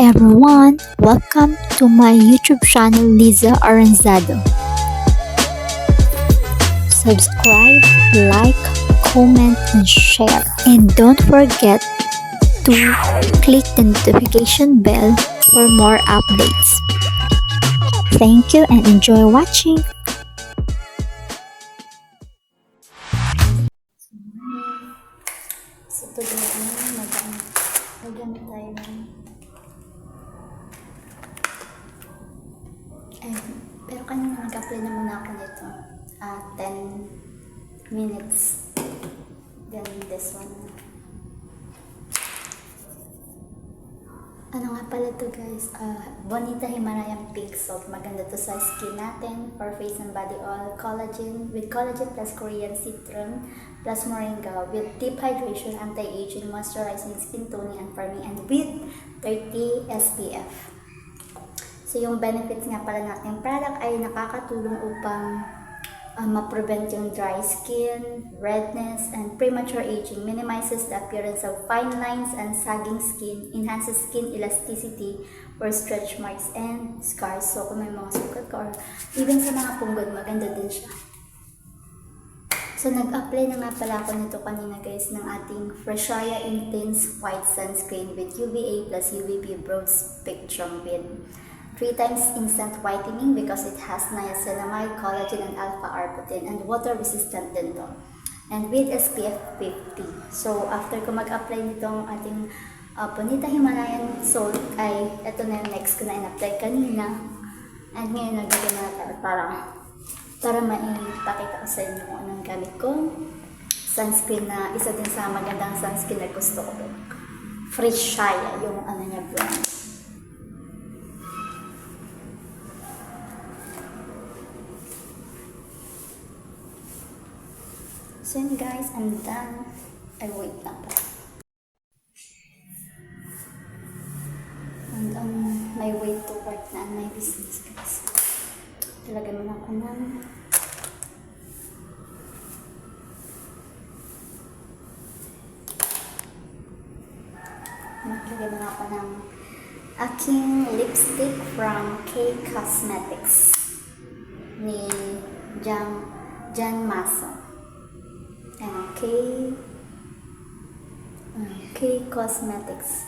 everyone! Welcome to my YouTube channel, Liza Aranzado. Subscribe, like, comment, and share. And don't forget to click the notification bell for more updates. Thank you and enjoy watching! So today, magamit tayo ng pero kanina nag-apply na muna ako nito 10 minutes then this one ano nga pala to guys, Bonita Himalayan Pink Soap. Maganda to sa skin natin for face and body oil, collagen with collagen plus Korean citron plus moringa with deep hydration, anti-aging, moisturizing, skin toning and firming, and with 30 SPF. So yung benefits nga pala natin product ay nakakatulong upang ma-prevent yung dry skin, redness, and premature aging, minimizes the appearance of fine lines and sagging skin, enhances skin elasticity for stretch marks and scars. So kung may mga sugat ka or even sa mga punggol, maganda din siya. So nag-apply na nga pala ako nito kanina guys ng ating Freshaya Intense White Sunscreen with UVA plus UVB Broad Spectrum with 3 times instant whitening because it has niacinamide, collagen, and alpha-arbutin, and water-resistant din to. And with SPF 50. So, after ko mag-apply nitong ating Bonita Himalayan Salt, ay ito na yung next ko na in-apply kanina. And ngayon, nagiging na tayo para maipakita ko sa inyo kung anong gamit ko. Sunscreen na, isa din sa magandang sunscreen na gusto ko. Freshaya, yung ano niya brand. So yun guys, I'm done. I wait lang pa. And on my way to work na my business guys. Talagay mo na ako ng maglagay mo na ako ng aking lipstick from K Cosmetics ni Jan Maso. K Cosmetics.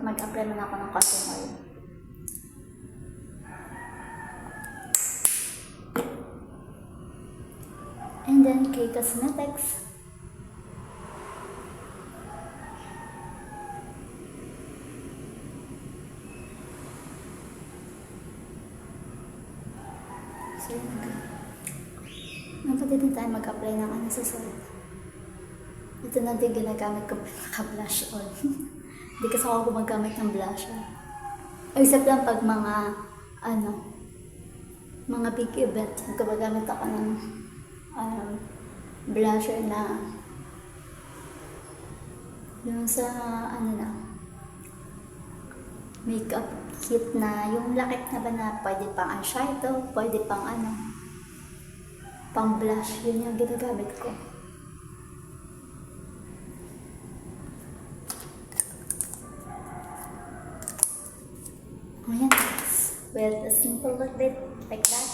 Mag-apply na ako ng cotton oil. And then K Cosmetics. So, napati din tayo mag-apply ng ano sa sulit. Ito na din ginagamit ko naka-blush on. Hindi kasi ako gumagamit ng blush on. Except lang pag mga big event, gumagamit ako ng blusher na yung sa makeup kit na yung lakit na ba na pwede pang eyeshadow, pwede pang pang blush, yun yung ginagamit ko. Ayan guys, with a simple look like that,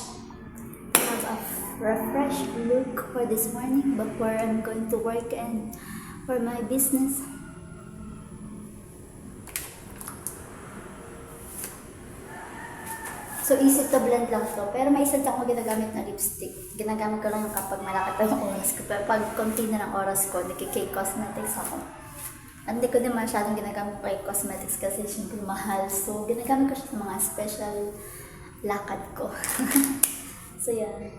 I have a refreshed look for this morning before I'm going to work and for my business. So, easy to blend lang to. Pero may isa akong ginagamit na lipstick. Ginagamit ko lang yung kapag malaki pa yung oras ko. Pero pag konti na ng oras ko, nag-K Cosmetics ako. At hindi ko din masyadong ginagamit K Cosmetics kasi syempre mahal. So, ginagamit ko siya sa mga special lakad ko. So, yan.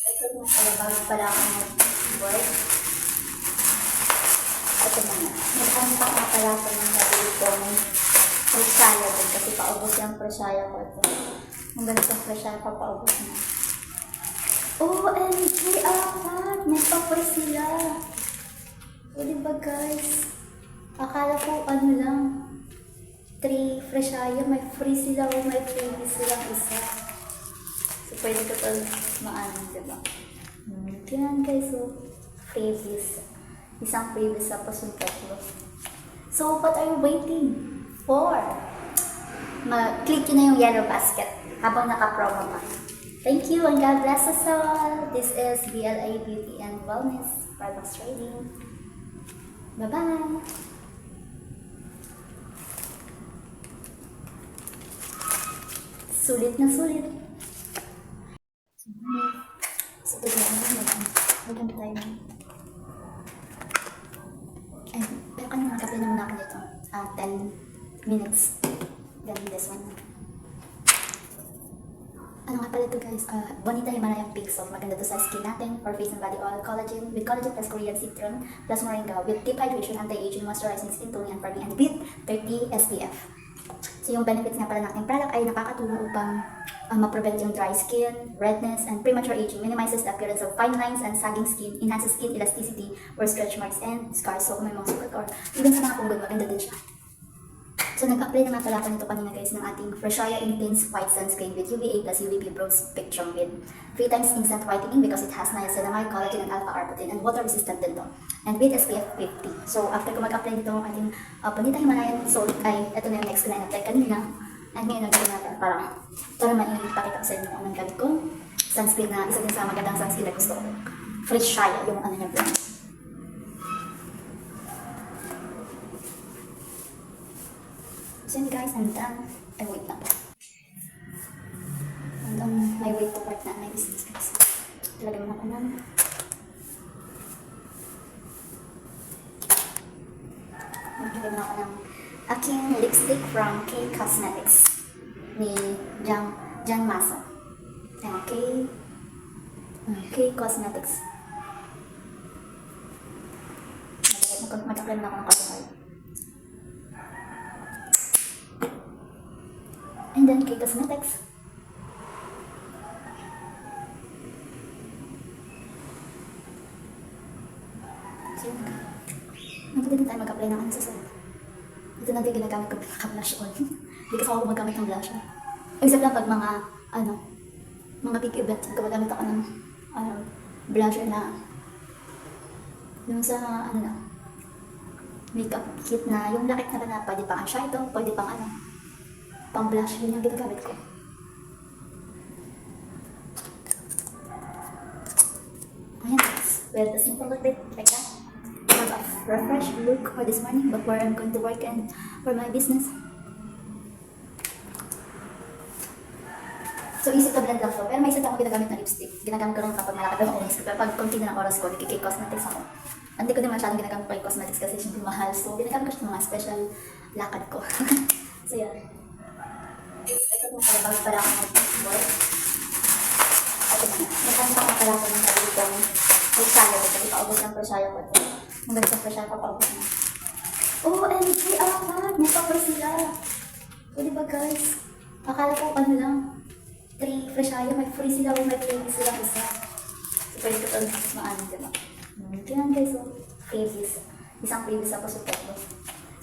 Ito na pala, bago pala ako mag-work. Ito na nga. Nag-unpack na pala ako ng nabili kong Freshaya din kasi paubos yung Freshaya ko ito. Ang ganito Freshaya pa paubos na. OMG! Apat! May pa-free sila! O diba guys? Akala ko lang 3 Freshaya, may free sila o may freebie silang isa. So pwede ko ito maano, diba? Yan guys, so previous, isang previous sa pasunod mo. So, what are you waiting for? Click yun na yung yellow basket habang naka-promo pa. Thank you and God bless us all. This is BLA Beauty and Wellness Products Trading. Bye-bye! Sulit na sulit. So, maganda tayo. Ay, pero kanina kape na muna ako nito. 10 minutes. Then this one. Ano nga pala ito guys? Bonita Himalayan Pink Salt. Maganda to sa skin natin for face and body oil. Collagen with collagen plus Korean citron plus moringa with deep hydration, anti-aging, moisturizing, skin toning, and firming, and with 30 SPF. So yung benefits nga pala ng ating product ay nakakatulong upang ma-prevent yung dry skin, redness, and premature aging, minimizes the appearance of fine lines and sagging skin, enhances skin elasticity or stretch marks and scars. So kung may mga sugat or even sa mga punggol, maganda din siya. So nag-apply na nga pala ako nito kanina guys ng ating Freshaya Intense White Sunscreen with UVA plus UVB Broad Spectrum with 3 times instant whitening because it has niacinamide, collagen, and alpha-arbutin, and water resistant din to. And with SPF 50. So after ko mag-apply nito ang ating Bonita Himalayan Salt ay ito na yung next ko na in-apply kanina. And ngayon nag natin para maipakita ko sa inyo kung anong gamit ko. Sunscreen na isa din sa magandang sunscreen na gusto ko. Freshaya yung ano niya brand. So yun guys, I'm done. Ay, wait lang. Hanggang may way to part na may business guys. Talagay mo ako ng maglagay mo ako ng aking lipstick from K Cosmetics ni Jan Maso. Ayan, K Cosmetics. Mag-apply na ako ng color. And then K Cosmetics. So, nagpapagod tayo mag-apply ng ano sa sulat. Ito na din ginagamit ko pinaka-blush on. Hindi kasi ako magamit ng blush on. Except lang pag mga big event, gumagamit ako ng blusher na yung sa makeup kit na yung lakit na pwede pang eyeshadow, pwede pang pang blush, yun yung ginagamit ko. Ayan guys, well, the simple look like that. I have a refresh look for this morning before I'm going to work and for my business. So easy to blend lang to, pero may isa akong ginagamit na lipstick. Ginagamit ko lang kapag malakad ang oras ko, pero pag konti na ng oras ko, nagkikay cosmetics ako. Hindi ko din masyadong ginagamit pa yung cosmetics kasi syempre mahal, so ginagamit ko siya mga special lakad ko. So yan. Ito kung bago pala ako mag-work. Nakamit ako pala ako ng sarili kong Freshaya ko. Kasi paubos ng Freshaya ko. Ang ganda sa Freshaya ko, paubos na. OMG, apat! May pa sila. O diba guys? Akala ko lang. 3 Freshaya, may free sila o may freebies sila isa. So pwede ko ito maano, diba? Kailan guys, so freebies. Isang freebies ako sa photo.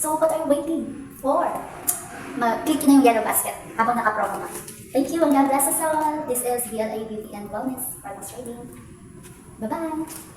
So what are you waiting for? Click na yung yellow basket habang naka-promo na. Thank you and God bless us all. This is BLA Beauty and Wellness Products Trading. Bye-bye!